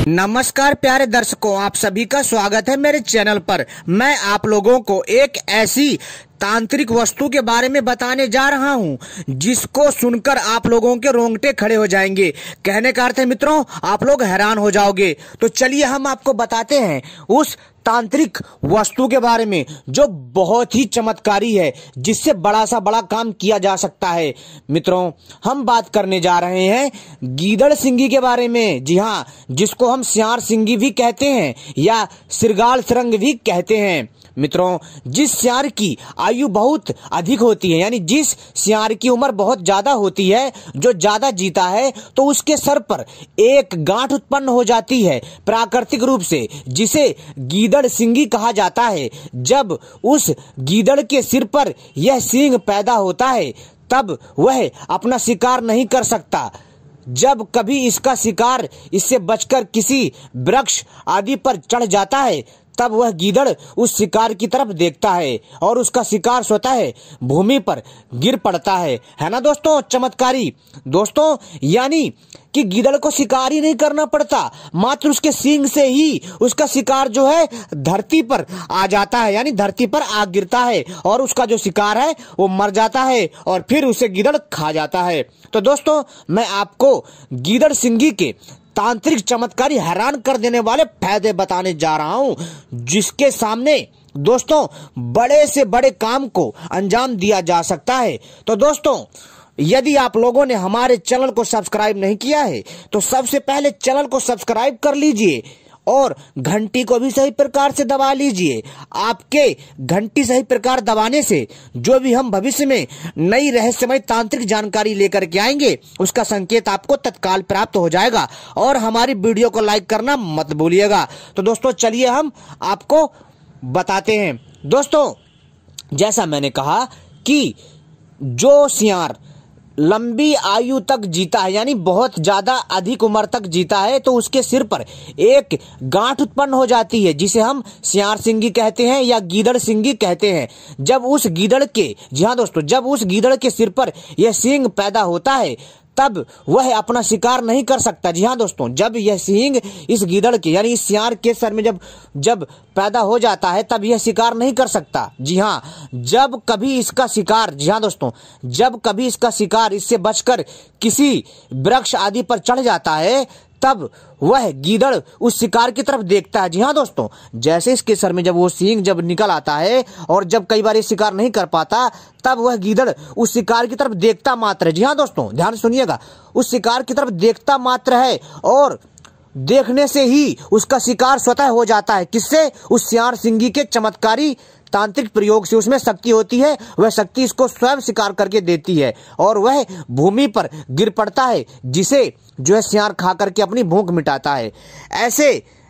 नमस्कार प्यारे दर्शकों, आप सभी का स्वागत है मेरे चैनल पर। मैं आप लोगों को एक ऐसी तांत्रिक वस्तु के बारे में बताने जा रहा हूं जिसको सुनकर आप लोगों के रोंगटे खड़े हो जाएंगे। कहने का अर्थ है मित्रों, आप लोग हैरान हो जाओगे। तो चलिए हम आपको बताते हैं उस तांत्रिक वस्तु के बारे में जो बहुत ही चमत्कारी है, जिससे बड़ा सा बड़ा काम किया जा सकता है। मित्रों, हम बात करने जा रहे हैं गीदड़ सिंगी के बारे में। जी हाँ, जिसको हम सियार सिंगी भी कहते हैं या सिरगाल सिरंग भी कहते हैं। मित्रों, जिस सियार की आयु बहुत अधिक होती है, यानी जिस सियार की उम्र बहुत ज्यादा होती है, जो ज्यादा जीता है, तो उसके सर पर एक गांठ उत्पन्न हो जाती है प्राकृतिक रूप से, जिसे गीदड़ सिंगी कहा जाता है। जब उस गीदड़ के सिर पर यह सींग पैदा होता है, तब वह अपना शिकार नहीं कर सकता। जब कभी इसका शिकार इससे बचकर किसी वृक्ष आदि पर चढ़ जाता है, तब वह गीदड़ उस शिकार की तरफ देखता है और उसका शिकार स्वतः भूमि पर गिर पड़ता है ना दोस्तों। चमत्कारी दोस्तों, यानी कि गीदड़ को शिकार ही नहीं करना पड़ता, मात्र उसके सींग से ही उसका शिकार जो है धरती पर आ जाता है, यानी धरती पर आ गिरता है और उसका जो शिकार है वो मर जाता है और फिर उसे गीदड़ खा जाता है। तो दोस्तों, मैं आपको गीदड़ सिंगी के तांत्रिक चमत्कारी हैरान कर देने वाले फायदे बताने जा रहा हूं, जिसके सामने दोस्तों बड़े से बड़े काम को अंजाम दिया जा सकता है। तो दोस्तों, यदि आप लोगों ने हमारे चैनल को सब्सक्राइब नहीं किया है तो सबसे पहले चैनल को सब्सक्राइब कर लीजिए और घंटी को भी सही प्रकार से दबा लीजिए। आपके घंटी सही प्रकार दबाने से जो भी हम भविष्य में नई रहस्यमय तांत्रिक जानकारी लेकर के आएंगे, उसका संकेत आपको तत्काल प्राप्त हो जाएगा। और हमारी वीडियो को लाइक करना मत भूलिएगा। तो दोस्तों, चलिए हम आपको बताते हैं। दोस्तों, जैसा मैंने कहा कि जो सियार लंबी आयु तक जीता है, यानी बहुत ज्यादा अधिक उम्र तक जीता है, तो उसके सिर पर एक गांठ उत्पन्न हो जाती है, जिसे हम सियार सिंगी कहते हैं या गीदड़ सिंगी कहते हैं। जब उस गीदड़ के, जी हाँ दोस्तों, जब उस गीदड़ के सिर पर यह सींग पैदा होता है, तब वह अपना शिकार नहीं कर सकता। जी हाँ दोस्तों, जब यह सींग इस गीदड़ के, यानी इस सियार के सर में जब पैदा हो जाता है, तब यह शिकार नहीं कर सकता। जी हाँ, जब कभी इसका शिकार, जी हाँ दोस्तों, जब कभी इसका शिकार इससे बचकर किसी वृक्ष आदि पर चढ़ जाता है, तब वह गीदड़ उस शिकार की तरफ देखता है। जी हाँ दोस्तों, जैसे इसके सर में जब वो सींग जब निकल आता है और जब कई बार ये शिकार नहीं कर पाता, तब वह गीदड़ उस शिकार की तरफ देखता मात्र है। जी हाँ दोस्तों, ध्यान सुनिएगा, उस शिकार की तरफ देखता मात्र है और देखने से ही उसका शिकार स्वतः हो जाता है। किससे? उस सियार सिंगी के चमत्कारी तांत्रिक प्रयोग से। उसमें शक्ति होती है, वह शक्ति इसको स्वयं शिकार करके देती है और वह भूमि पर गिर पड़ता है, जिसे जो है सियार खा करके अपनी भूख मिटाता है।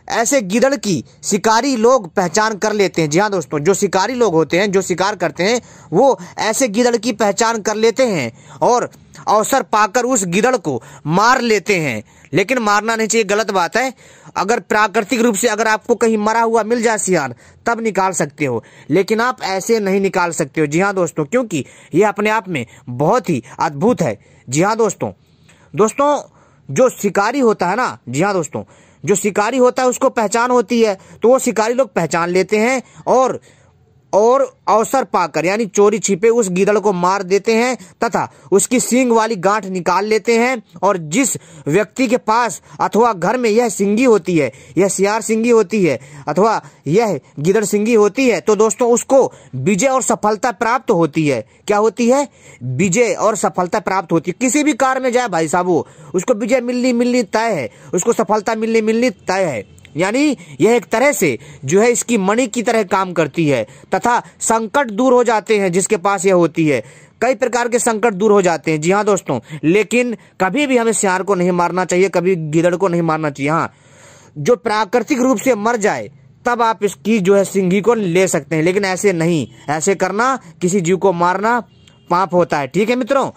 ऐसे गिदड़ की शिकारी लोग पहचान कर लेते हैं। जी हाँ दोस्तों, जो शिकारी लोग होते हैं, जो शिकार करते हैं, वो ऐसे गिदड़ की पहचान कर लेते हैं और अवसर पाकर उस गिदड़ को मार लेते हैं। लेकिन मारना नहीं चाहिए, गलत बात है। अगर प्राकृतिक रूप से अगर आपको कहीं मरा हुआ मिल जाए सियार, तब निकाल सकते हो, लेकिन आप ऐसे नहीं निकाल सकते हो। जी हाँ दोस्तों, क्योंकि यह अपने आप में बहुत ही अद्भुत है। जी हाँ दोस्तों, जो शिकारी होता है ना, जी हाँ दोस्तों, जो शिकारी होता है उसको पहचान होती है, तो वो शिकारी लोग पहचान लेते हैं और अवसर पाकर, यानी चोरी छिपे उस गीदड़ को मार देते हैं तथा उसकी सींग वाली गांठ निकाल लेते हैं। और जिस व्यक्ति के पास अथवा घर में यह सिंगी होती है, यह सियार सिंगी होती है अथवा यह गीदड़ सिंगी होती है, तो दोस्तों उसको विजय और सफलता प्राप्त होती है। क्या होती है? विजय और सफलता प्राप्त होती है। किसी भी कार्य में जाए भाई साहब, उसको विजय मिलनी तय है, उसको सफलता मिलनी तय है। यानी यह एक तरह से जो है इसकी मणि की तरह काम करती है तथा संकट दूर हो जाते हैं जिसके पास यह होती है। कई प्रकार के संकट दूर हो जाते हैं। जी हाँ दोस्तों, लेकिन कभी भी हमें सियार को नहीं मारना चाहिए, कभी गीदड़ को नहीं मारना चाहिए। हाँ, जो प्राकृतिक रूप से मर जाए तब आप इसकी जो है सिंगी को ले सकते हैं, लेकिन ऐसे नहीं, ऐसे करना, किसी जीव को मारना पाप होता है। ठीक है मित्रों,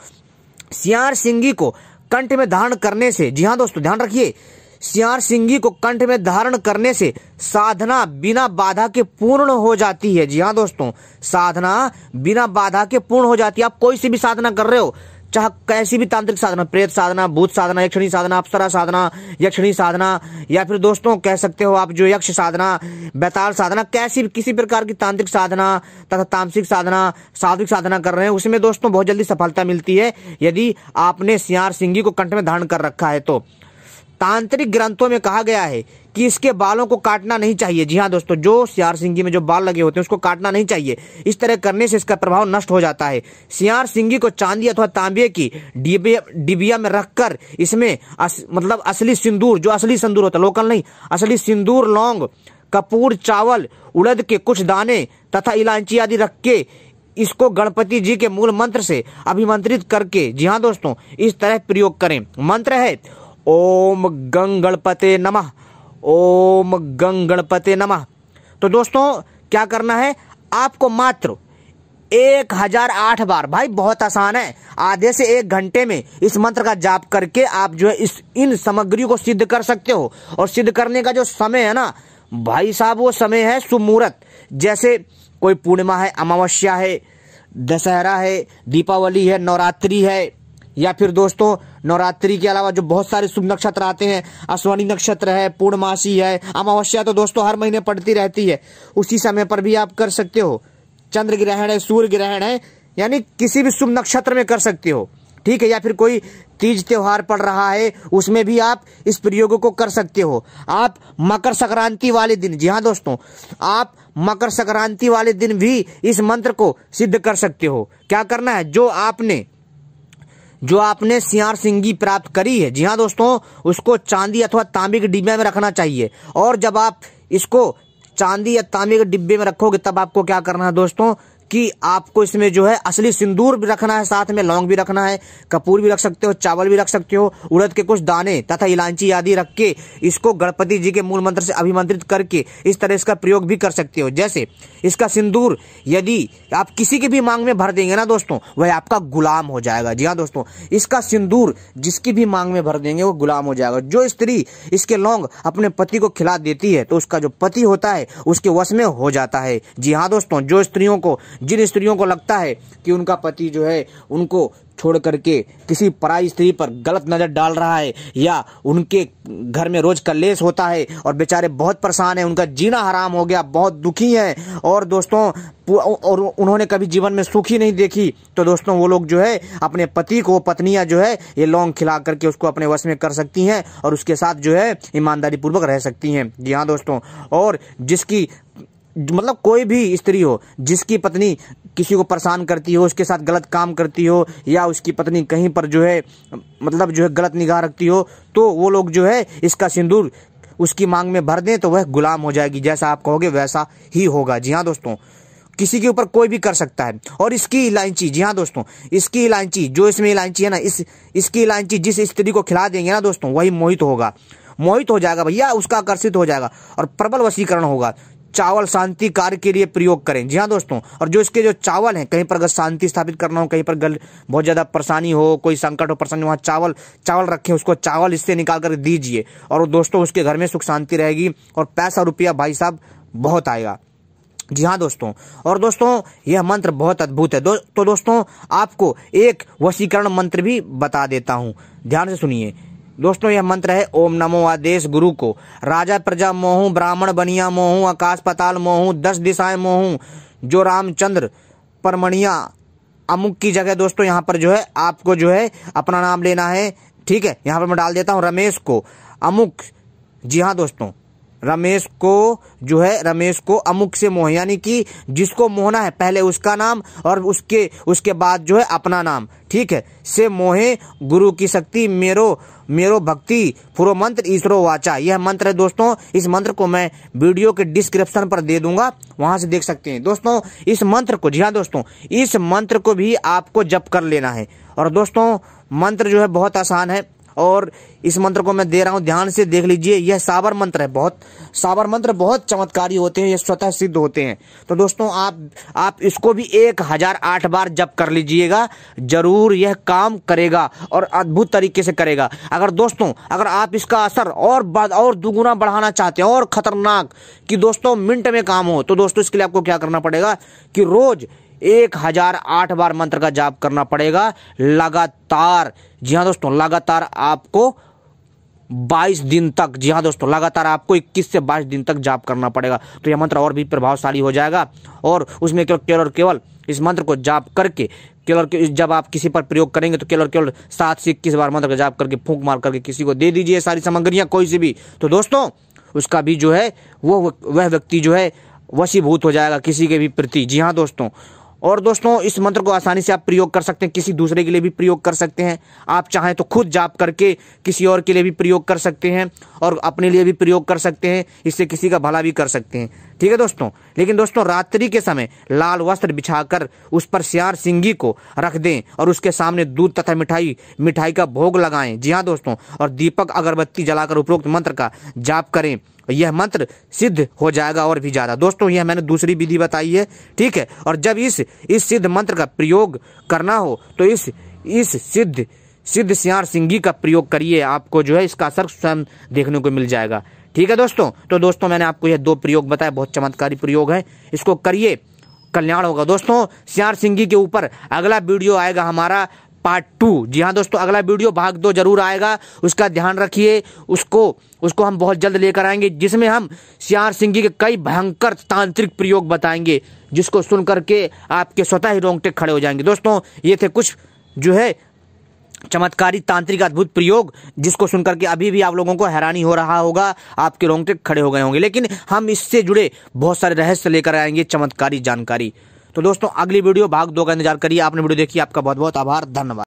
सियार सिंगी को कंठ में धारण करने से, जी हाँ दोस्तों ध्यान रखिए, सियार सिंगी को कंठ में धारण करने से साधना बिना बाधा के पूर्ण हो जाती है। जी हाँ दोस्तों, साधना बिना बाधा के पूर्ण हो जाती है। आप कोई सी भी साधना कर रहे हो, चाहे कैसी भी तांत्रिक साधना, प्रेत साधना, भूत साधना, यक्षिणी साधना, अप्सरा साधना, यक्षिणी साधना, या फिर दोस्तों कह सकते हो आप जो यक्ष साधना, बेताल साधना, कैसी भी किसी प्रकार की तांत्रिक साधना तथा तामसिक साधना, सात्विक साधना कर रहे हैं, उसमें दोस्तों बहुत जल्दी सफलता मिलती है यदि आपने सियार सिंगी को कंठ में धारण कर रखा है तो। तांत्रिक ग्रंथों में कहा गया है कि इसके बालों को काटना नहीं चाहिए। जी हाँ दोस्तों, जो सियार सिंगी में जो बाल लगे होते हैं उसको काटना नहीं चाहिए। इस तरह करने से इसका प्रभाव नष्ट हो जाता है। सियार सिंगी को चांदी अथवा तांबे की डिबिया में रखकर इसमें मतलब असली सिंदूर, जो असली सिंदूर होता है, लोकल नहीं, असली सिंदूर, लौंग, कपूर, चावल, उड़द के कुछ दाने तथा इलायची आदि रख के इसको गणपति जी के मूल मंत्र से अभिमंत्रित करके, जी हाँ दोस्तों, इस तरह प्रयोग करें। मंत्र है ओम गंग गणपते नमः, ओम गंग गणपते नमः। तो दोस्तों क्या करना है, आपको मात्र 1008 बार, भाई बहुत आसान है, आधे से 1 घंटे में इस मंत्र का जाप करके आप जो है इन सामग्रियों को सिद्ध कर सकते हो। और सिद्ध करने का जो समय है ना भाई साहब, वो समय है शुभ मुहूर्त, जैसे कोई पूर्णिमा है, अमावस्या है, दशहरा है, दीपावली है, नवरात्रि है, या फिर दोस्तों नवरात्रि के अलावा जो बहुत सारे शुभ नक्षत्र आते हैं, अश्वनी नक्षत्र है, पूर्णमासी है, अमावस्या तो दोस्तों हर महीने पड़ती रहती है, उसी समय पर भी आप कर सकते हो। चंद्र ग्रहण है, सूर्य ग्रहण है, यानी किसी भी शुभ नक्षत्र में कर सकते हो, ठीक है। या फिर कोई तीज त्योहार पड़ रहा है, उसमें भी आप इस प्रयोग को कर सकते हो। आप मकर संक्रांति वाले दिन, जी हाँ दोस्तों, आप मकर संक्रांति वाले दिन भी इस मंत्र को सिद्ध कर सकते हो। क्या करना है, जो आपने सियार सिंगी प्राप्त करी है, जी हाँ दोस्तों, उसको चांदी अथवा तांबे के डिब्बे में रखना चाहिए। और जब आप इसको चांदी या तांबे के डिब्बे में रखोगे तब आपको क्या करना है दोस्तों, कि आपको इसमें जो है असली सिंदूर भी रखना है, साथ में लौंग भी रखना है, कपूर भी रख सकते हो, चावल भी रख सकते हो, उड़द के कुछ दाने तथा इलायची आदि रख के इसको गणपति जी के मूल मंत्र से अभिमंत्रित करके इस तरह इसका प्रयोग भी कर सकते हो। जैसे इसका सिंदूर यदि आप किसी के भी मांग में भर देंगे ना दोस्तों, वह आपका गुलाम हो जाएगा। जी हाँ दोस्तों, इसका सिंदूर जिसकी भी मांग में भर देंगे वो गुलाम हो जाएगा। जो स्त्री इसके लौंग अपने पति को खिला देती है तो उसका जो पति होता है उसके वश में हो जाता है। जी हाँ दोस्तों, जिन स्त्रियों को लगता है कि उनका पति जो है उनको छोड़ करके किसी पराई स्त्री पर गलत नजर डाल रहा है, या उनके घर में रोज कलेश होता है और बेचारे बहुत परेशान हैं, उनका जीना हराम हो गया, बहुत दुखी हैं, और दोस्तों और उन्होंने कभी जीवन में सुख ही नहीं देखी, तो दोस्तों वो लोग जो है अपने पति को, पत्नियां जो है ये लौंग खिला करके उसको अपने वश में कर सकती हैं और उसके साथ जो है ईमानदारी पूर्वक रह सकती हैं। जी हाँ दोस्तों, और जिसकी मतलब कोई भी स्त्री हो जिसकी पत्नी किसी को परेशान करती हो, उसके साथ गलत काम करती हो, या उसकी पत्नी कहीं पर जो है मतलब जो है गलत निगाह रखती हो, तो वो लोग जो है इसका सिंदूर उसकी मांग में भर दें तो वह गुलाम हो जाएगी। जैसा आप कहोगे वैसा ही होगा। जी हाँ दोस्तों, किसी के ऊपर कोई भी कर सकता है। और इसकी इलायची, जी हाँ दोस्तों, इसकी इलायची, जो इसमें इलायची है ना, इसकी इलायची जिस स्त्री को खिला देंगे ना दोस्तों, वही मोहित हो जाएगा भैया, उसका आकर्षित हो जाएगा और प्रबल वशीकरण होगा। चावल शांति कार्य के लिए प्रयोग करें। जी हाँ दोस्तों, और जो इसके जो चावल हैं, कहीं पर अगर शांति स्थापित करना हो, कहीं पर बहुत ज्यादा परेशानी हो, कोई संकट हो, परेशानी, वहाँ चावल रखें, उसको चावल इससे निकाल कर दीजिए और दोस्तों उसके घर में सुख शांति रहेगी और पैसा रुपया भाई साहब बहुत आएगा। जी हाँ दोस्तों, और दोस्तों यह मंत्र बहुत अद्भुत है। तो दोस्तों आपको एक वशीकरण मंत्र भी बता देता हूँ, ध्यान से सुनिए दोस्तों। यह मंत्र है ओम नमो आदेश गुरु को, राजा प्रजा मोहू, ब्राह्मण बनिया मोहू, आकाश पाताल मोहू, 10 दिशाएं मोहू, जो रामचंद्र परमणिया अमुक की जगह दोस्तों यहाँ पर जो है आपको जो है अपना नाम लेना है, ठीक है। यहाँ पर मैं डाल देता हूँ रमेश को अमुक। जी हाँ दोस्तों, रमेश को अमुक से मोह, यानी कि जिसको मोहना है पहले उसका नाम और उसके बाद जो है अपना नाम, ठीक है। से मोहे गुरु की शक्ति, मेरो भक्ति फुरो मंत्र ईश्वरो वाचा। यह मंत्र है दोस्तों। इस मंत्र को मैं वीडियो के डिस्क्रिप्शन पर दे दूंगा, वहां से देख सकते हैं दोस्तों इस मंत्र को। जी हाँ दोस्तों, इस मंत्र को भी आपको जप कर लेना है। और दोस्तों मंत्र जो है बहुत आसान है और इस मंत्र को मैं दे रहा हूं, ध्यान से देख लीजिए। यह साबर मंत्र है, साबर मंत्र बहुत चमत्कारी होते हैं, ये स्वतः सिद्ध होते हैं। तो दोस्तों आप इसको भी 1008 बार जप कर लीजिएगा, जरूर यह काम करेगा और अद्भुत तरीके से करेगा। अगर आप इसका असर और दुगुना बढ़ाना चाहते हैं और खतरनाक कि दोस्तों मिनट में काम हो, तो दोस्तों इसके लिए आपको क्या करना पड़ेगा कि रोज 1008 बार मंत्र का जाप करना पड़ेगा लगातार। जी हाँ दोस्तों, लगातार आपको 22 दिन तक, जी हाँ दोस्तों, लगातार आपको 21 से 22 दिन तक जाप करना पड़ेगा। तो यह मंत्र और भी प्रभावशाली हो जाएगा। और उसमें केवल और केवल इस मंत्र को जाप करके जब आप किसी पर प्रयोग करेंगे तो केवल और केवल 7 से 21 बार मंत्र का जाप करके फूंक मार करके किसी को दे दीजिए सारी सामग्रियां कोई सी भी। तो दोस्तों उसका भी जो है वह व्यक्ति जो है वशीभूत हो जाएगा किसी के भी प्रति। जी हाँ दोस्तों, और दोस्तों इस मंत्र को आसानी से आप प्रयोग कर सकते हैं, किसी दूसरे के लिए भी प्रयोग कर सकते हैं। आप चाहें तो खुद जाप करके किसी और के लिए भी प्रयोग कर सकते हैं और अपने लिए भी प्रयोग कर सकते हैं, इससे किसी का भला भी कर सकते हैं। ठीक है दोस्तों, लेकिन दोस्तों रात्रि के समय लाल वस्त्र बिछाकर उस पर सियार सिंगी को रख दें और उसके सामने दूध तथा मिठाई का भोग लगाएं। जी हाँ दोस्तों, और दीपक अगरबत्ती जलाकर उपरोक्त मंत्र का जाप करें। यह मंत्र सिद्ध हो जाएगा और भी ज्यादा। दोस्तों यह मैंने दूसरी विधि बताई है, ठीक है। और जब इस सिद्ध मंत्र का प्रयोग करना हो तो इस सिद्ध सियार सिंगी का प्रयोग करिए, आपको जो है इसका असर स्वयं देखने को मिल जाएगा। ठीक है दोस्तों, तो दोस्तों मैंने आपको यह 2 प्रयोग बताए, बहुत चमत्कारी प्रयोग है, इसको करिए, कल्याण होगा। दोस्तों सियार सिंगी के ऊपर अगला वीडियो आएगा हमारा पार्ट 2। जी हाँ दोस्तों, अगला वीडियो भाग 2 जरूर आएगा, उसका ध्यान रखिए। उसको हम बहुत जल्द लेकर आएंगे, जिसमें हम सियार सिंगी के कई भयंकर तांत्रिक प्रयोग बताएंगे, जिसको सुन करके आपके स्वतः ही रोंगटे खड़े हो जाएंगे। दोस्तों ये थे कुछ जो है चमत्कारी तांत्रिक अद्भुत प्रयोग, जिसको सुनकर के अभी भी आप लोगों को हैरानी हो रहा होगा, आपके रोंगटे खड़े हो गए होंगे। लेकिन हम इससे जुड़े बहुत सारे रहस्य लेकर आएंगे, चमत्कारी जानकारी। तो दोस्तों अगली वीडियो भाग 2 का इंतजार करिए। आपने वीडियो देखी, आपका बहुत बहुत आभार, धन्यवाद।